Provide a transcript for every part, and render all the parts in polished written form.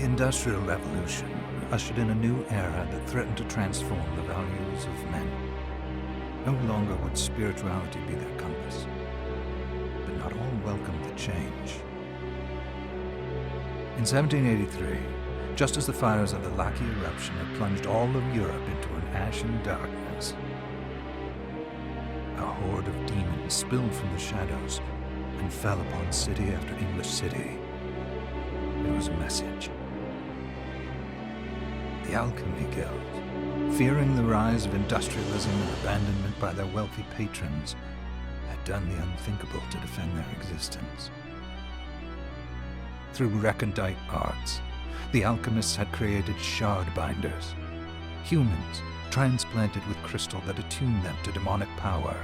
Industrial Revolution ushered in a new era that threatened to transform the values of men. No longer would spirituality be their compass, but not all welcomed the change. In 1783, just as the fires of the Laki eruption had plunged all of Europe into an ashen darkness, a horde of demons spilled from the shadows and fell upon city after English city. It was a message. The Alchemy Guild, fearing the rise of industrialism and abandonment by their wealthy patrons, had done the unthinkable to defend their existence. Through recondite arts, the alchemists had created shard binders, humans transplanted with crystal that attuned them to demonic power.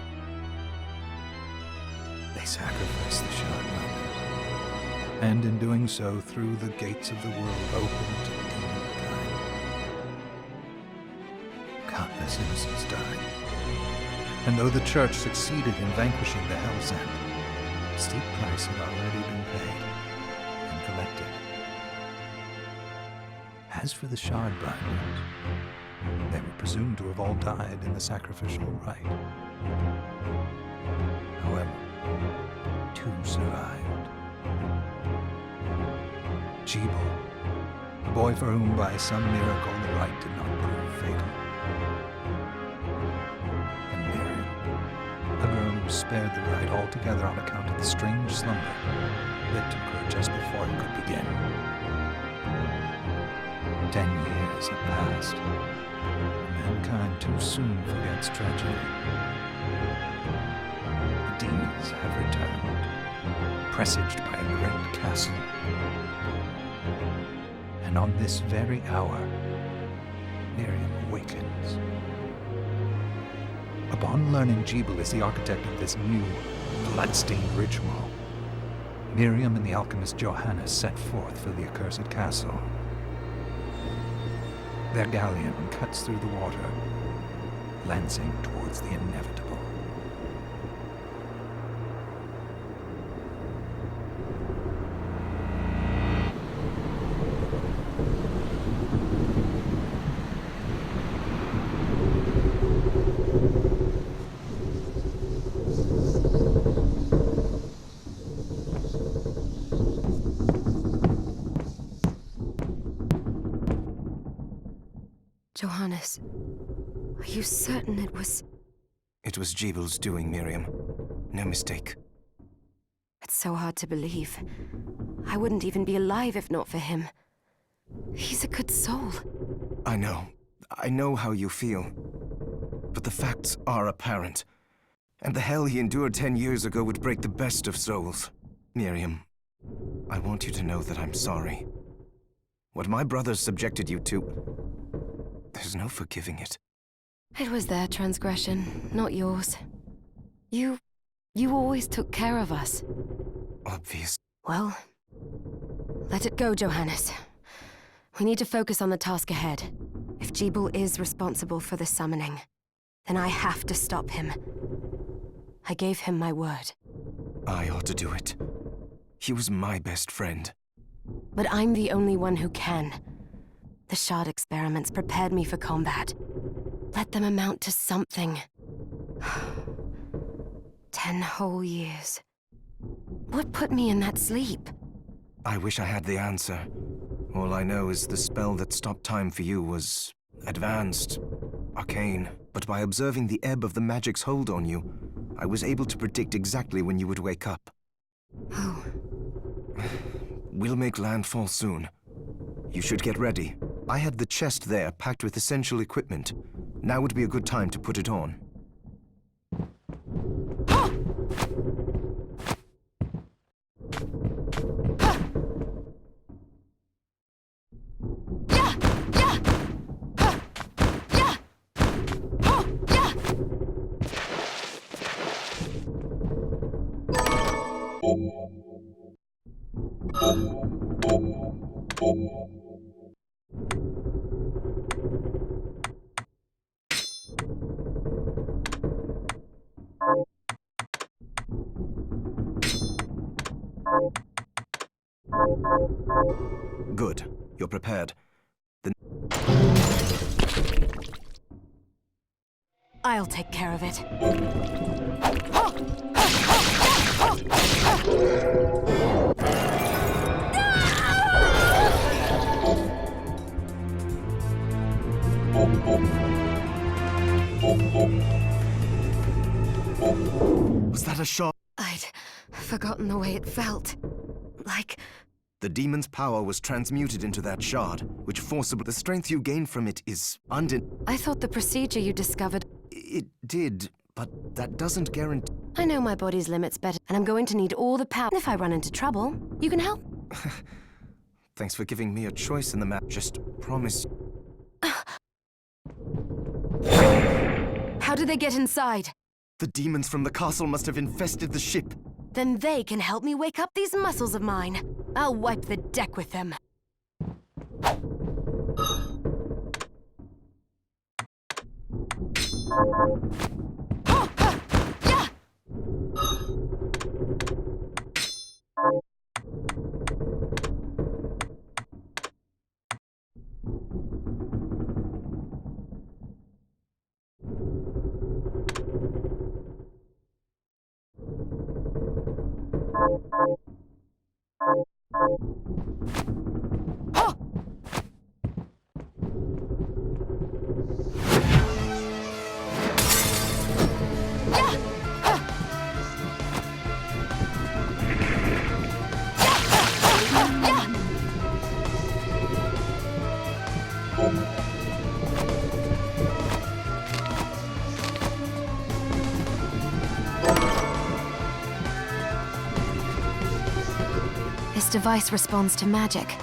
They sacrificed the shard binders, and in doing so threw the gates of the world open to demonkind. Countless innocents died, and though the Church succeeded in vanquishing the Hell's End, a steep price had already been paid and collected. As for the shard binders, they were presumed to have all died in the sacrificial rite. However, two survived. Jebel, a boy for whom by some miracle the rite did not prove fatal. And Miriam, a girl who spared the rite altogether on account of the strange slumber that took her just before it could begin. 10 years have passed. Mankind too soon forgets tragedy. The demons have returned, presaged by a great castle. And on this very hour, Miriam awakens. Upon learning Jebel is the architect of this new, bloodstained ritual, Miriam and the alchemist Johannes set forth for the accursed castle. Their galleon cuts through the water, lancing towards the inevitable. Johannes, are you certain it was... It was Jebel's doing, Miriam. No mistake. It's so hard to believe. I wouldn't even be alive if not for him. He's a good soul. I know. I know how you feel. But the facts are apparent. And the hell he endured 10 years ago would break the best of souls. Miriam, I want you to know that I'm sorry. What my brothers subjected you to... There's no forgiving it. It was their transgression, not yours. You always took care of us. Obvious. Well, let it go, Johannes. We need to focus on the task ahead. If Jebel is responsible for the summoning, then I have to stop him. I gave him my word. I ought to do it. He was my best friend. But I'm the only one who can. The shard experiments prepared me for combat. Let them amount to something. 10 whole years. What put me in that sleep? I wish I had the answer. All I know is the spell that stopped time for you was... advanced, arcane. But by observing the ebb of the magic's hold on you, I was able to predict exactly when you would wake up. Oh. We'll make landfall soon. You should get ready. I had the chest there packed with essential equipment. Now would be a good time to put it on. Good. You're prepared. I'll take care of it. Was that a shot? I'd forgotten the way it felt. Like... The demon's power was transmuted into that shard, which forcibly... The strength you gain from it is I thought the procedure you discovered... It did, but that doesn't guarantee... I know my body's limits better, and I'm going to need all the power. If I run into trouble, you can help. Thanks for giving me a choice in the map. Just promise... How did they get inside? The demons from the castle must have infested the ship. Then they can help me wake up these muscles of mine. I'll wipe the deck with them. This device responds to magic.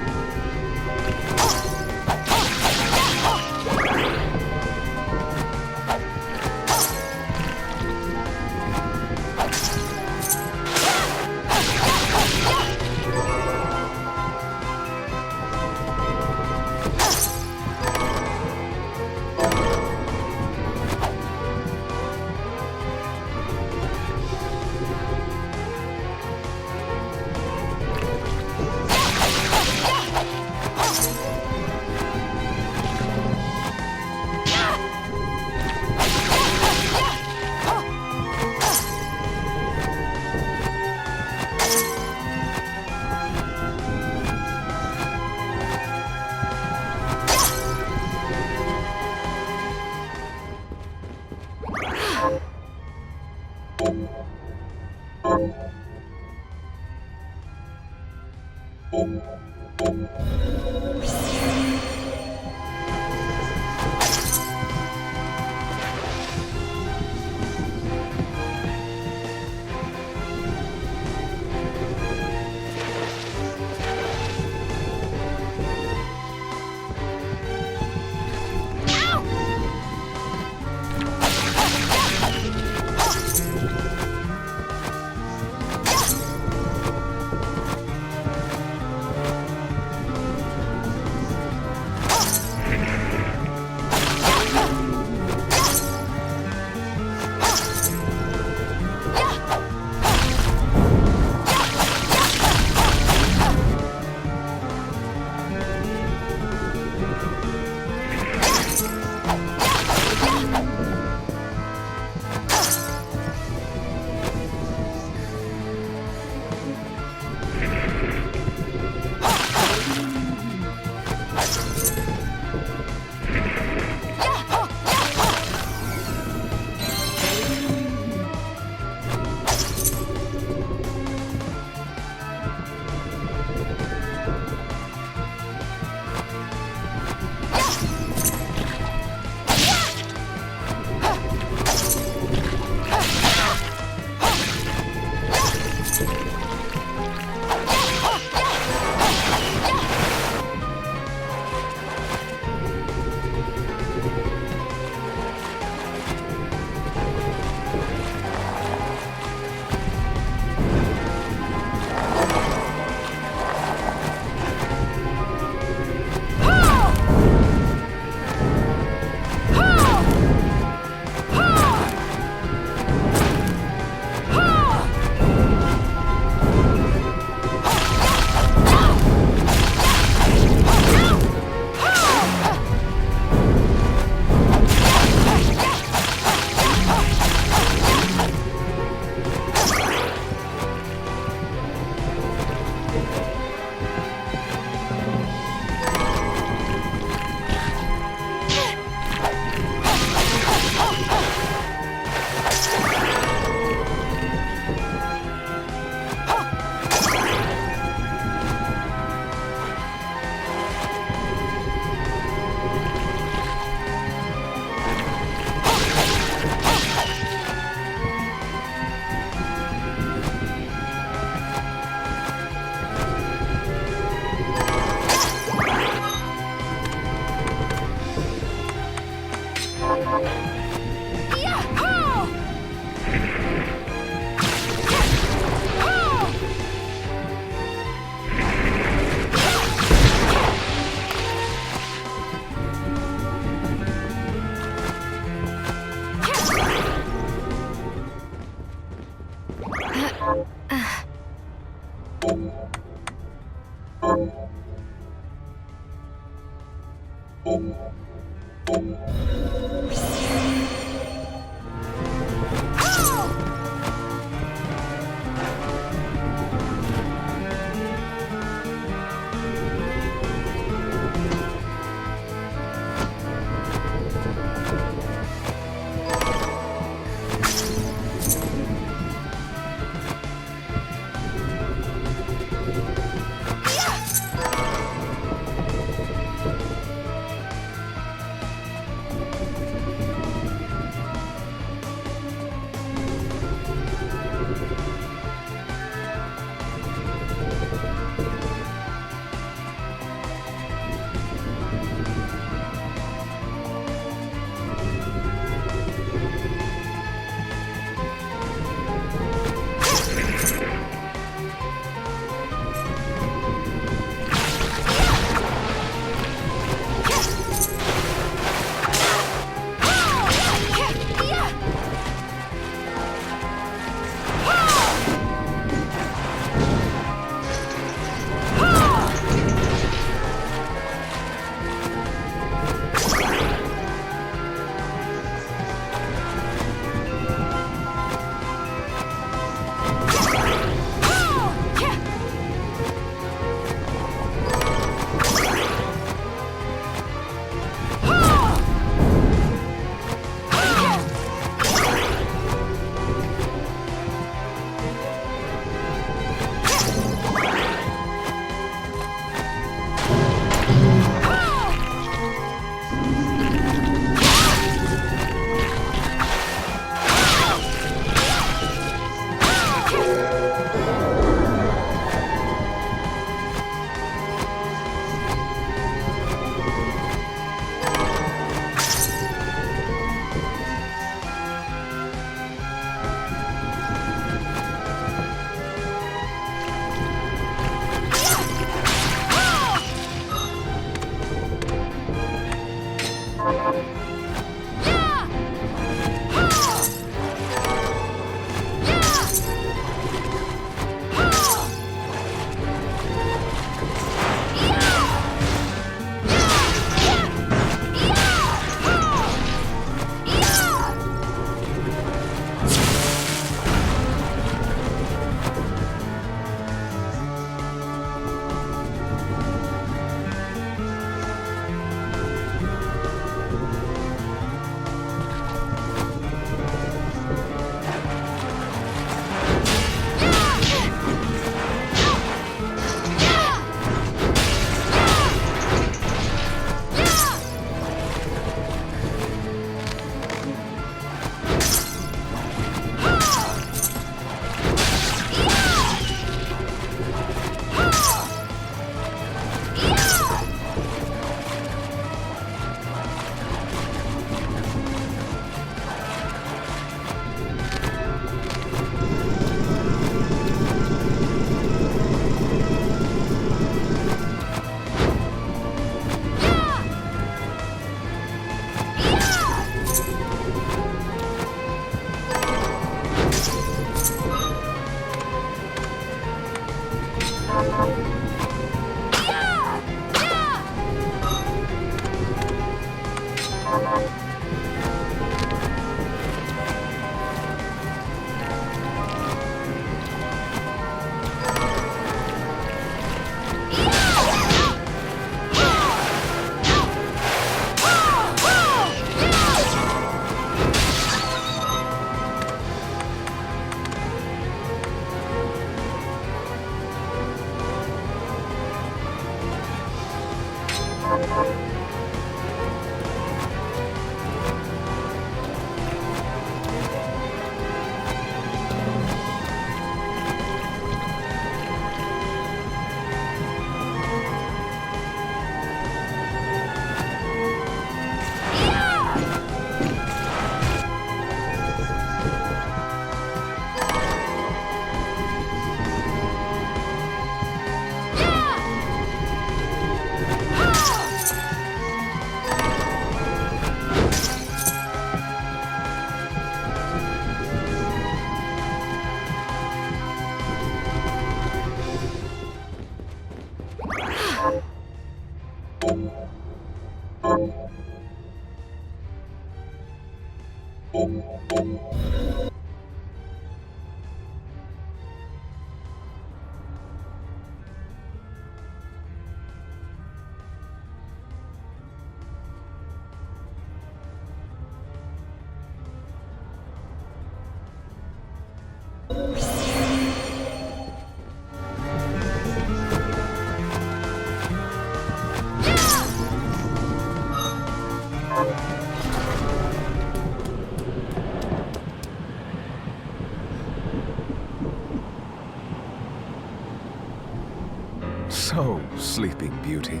So, Sleeping Beauty,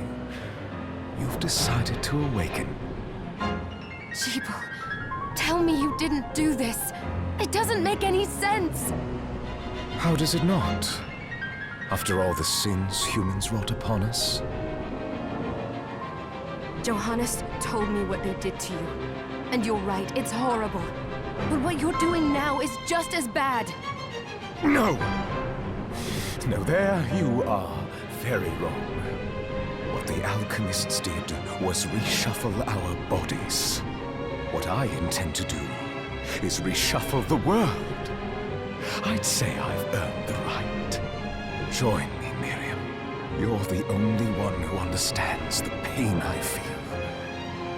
you've decided to awaken. Jeeble, tell me you didn't do this. It doesn't make any sense. How does it not? After all the sins humans wrought upon us? Johannes told me what they did to you. And you're right, it's horrible. But what you're doing now is just as bad. No! No, there you are. Very wrong. What the alchemists did was reshuffle our bodies. What I intend to do is reshuffle the world. I'd say I've earned the right. Join me, Miriam. You're the only one who understands the pain I feel.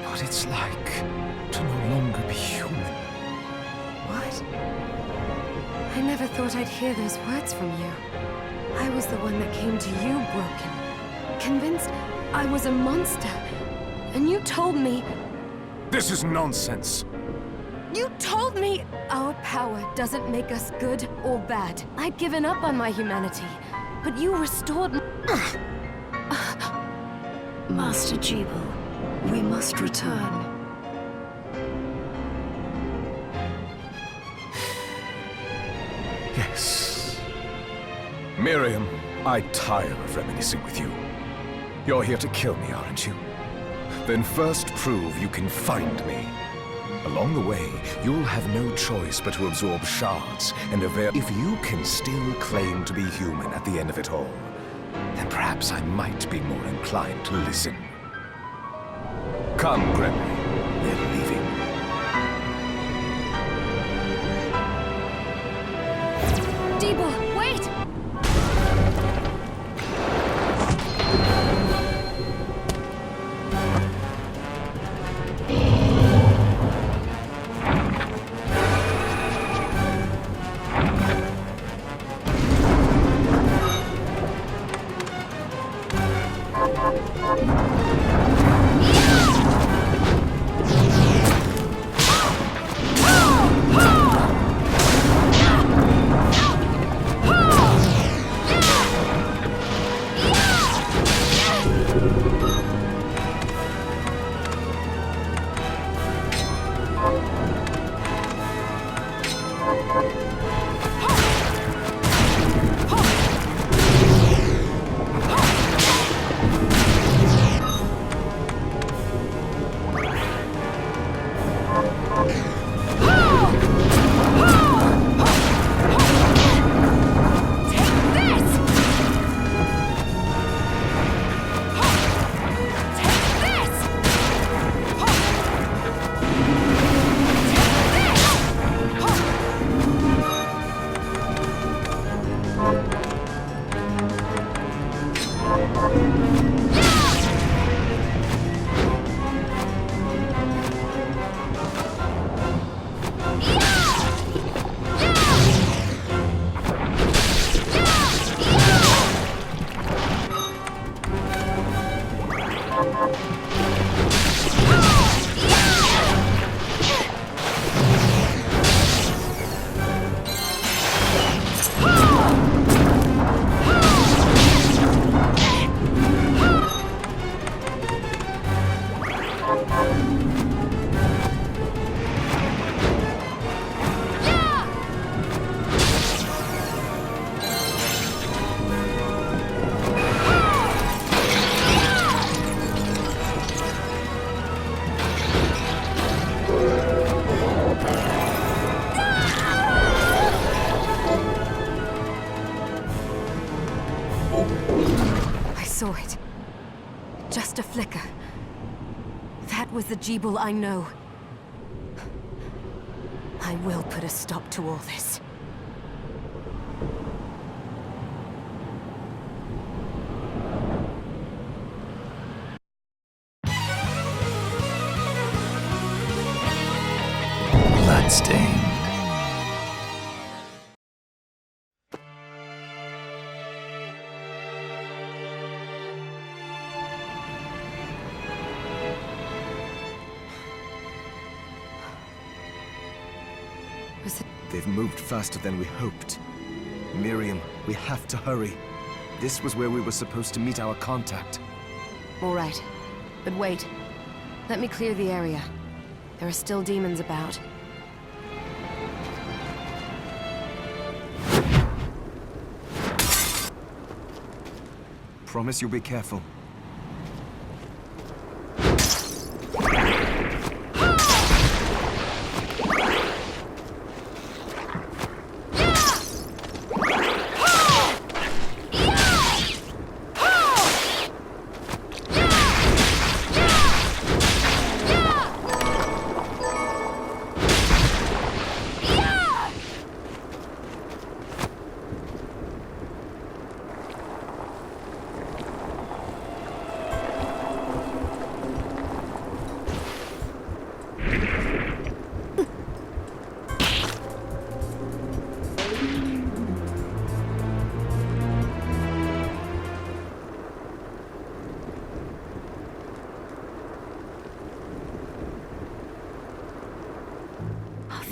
What it's like to no longer be human. What? I never thought I'd hear those words from you. I was the one that came to you broken, convinced I was a monster. And you told me... This is nonsense. You told me our power doesn't make us good or bad. I'd given up on my humanity, but you restored me. Master Jeeble, we must return. Yes. Miriam, I tire of reminiscing with you. You're here to kill me, aren't you? Then first prove you can find me. Along the way, you'll have no choice but to absorb shards and avail. If you can still claim to be human at the end of it all, then perhaps I might be more inclined to listen. Come, Gregory. We're leaving. Jeeble, wait! I saw it. Just a flicker. That was the Jeeble I know. I will put a stop to all this. Bloodstained. Was it... They've moved faster than we hoped. Miriam, we have to hurry. This was where we were supposed to meet our contact. All right. But wait. Let me clear the area. There are still demons about. Promise you'll be careful.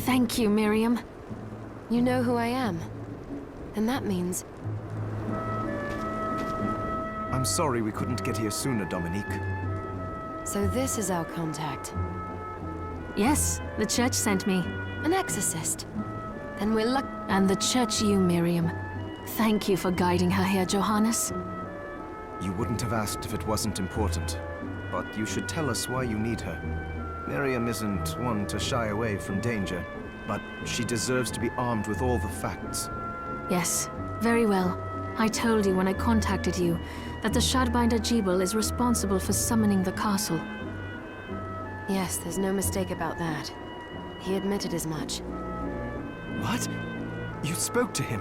Thank you, Miriam. You know who I am. And that means... I'm sorry we couldn't get here sooner, Dominique. So this is our contact. Yes, the church sent me. An exorcist. Then we're luck... And the church you, Miriam. Thank you for guiding her here, Johannes. You wouldn't have asked if it wasn't important. But you should tell us why you need her. Miriam isn't one to shy away from danger, but she deserves to be armed with all the facts. Yes, very well. I told you when I contacted you that the Shardbinder Jeeble is responsible for summoning the castle. Yes, there's no mistake about that. He admitted as much. What? You spoke to him?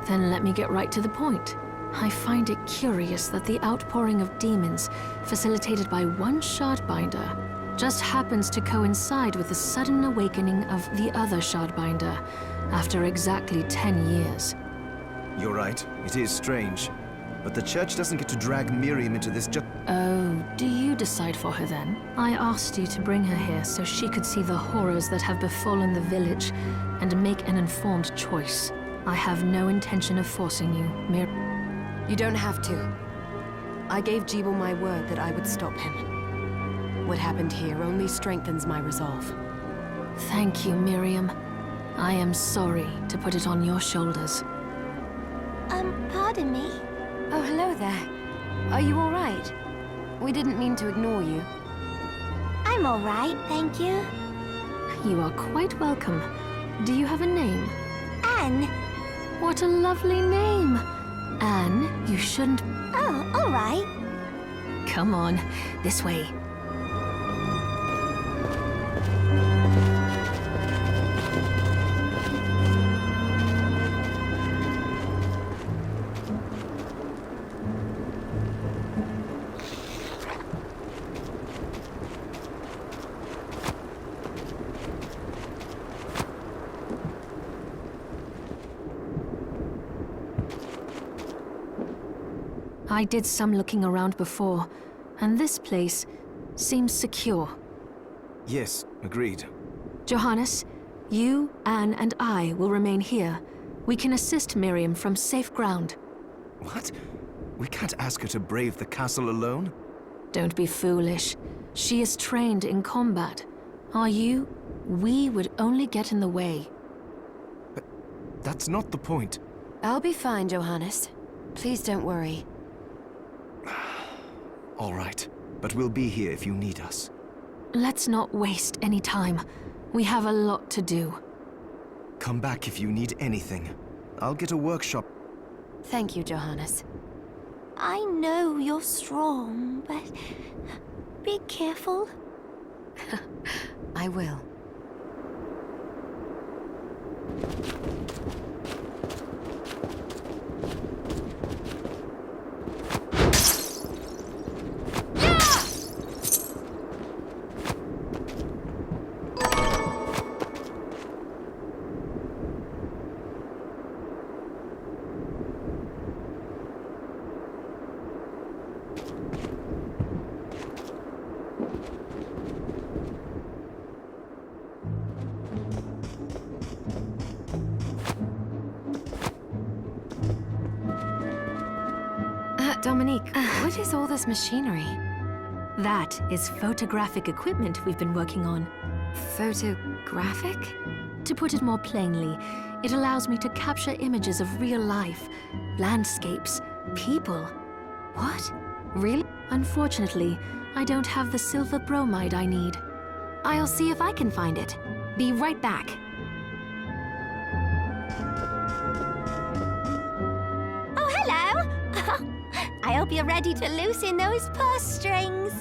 Then let me get right to the point. I find it curious that the outpouring of demons, facilitated by one Shardbinder, just happens to coincide with the sudden awakening of the other Shardbinder, after exactly 10 years. You're right, it is strange. But the church doesn't get to drag Miriam into this Oh, do you decide for her then? I asked you to bring her here so she could see the horrors that have befallen the village and make an informed choice. I have no intention of forcing you, You don't have to. I gave Jeeble my word that I would stop him. What happened here only strengthens my resolve. Thank you, Miriam. I am sorry to put it on your shoulders. Pardon me? Oh, hello there. Are you all right? We didn't mean to ignore you. I'm all right, thank you. You are quite welcome. Do you have a name? Anne. What a lovely name! Anne, you shouldn't... Oh, all right. Come on, this way. I did some looking around before, and this place seems secure. Yes, agreed. Johannes, you, Anne, and I will remain here. We can assist Miriam from safe ground. What? We can't ask her to brave the castle alone? Don't be foolish. She is trained in combat. Are you? We would only get in the way. But that's not the point. I'll be fine, Johannes. Please don't worry. All right, but we'll be here if you need us. Let's not waste any time. We have a lot to do. Come back if you need anything. I'll get a workshop. Thank you, Johannes. I know you're strong, but be careful. I will. Dominique, what is all this machinery? That is photographic equipment we've been working on. Photographic? To put it more plainly, it allows me to capture images of real life, landscapes, people. What? Really? Unfortunately, I don't have the silver bromide I need. I'll see if I can find it. Be right back. Oh, hello! I hope you're ready to loosen those purse strings.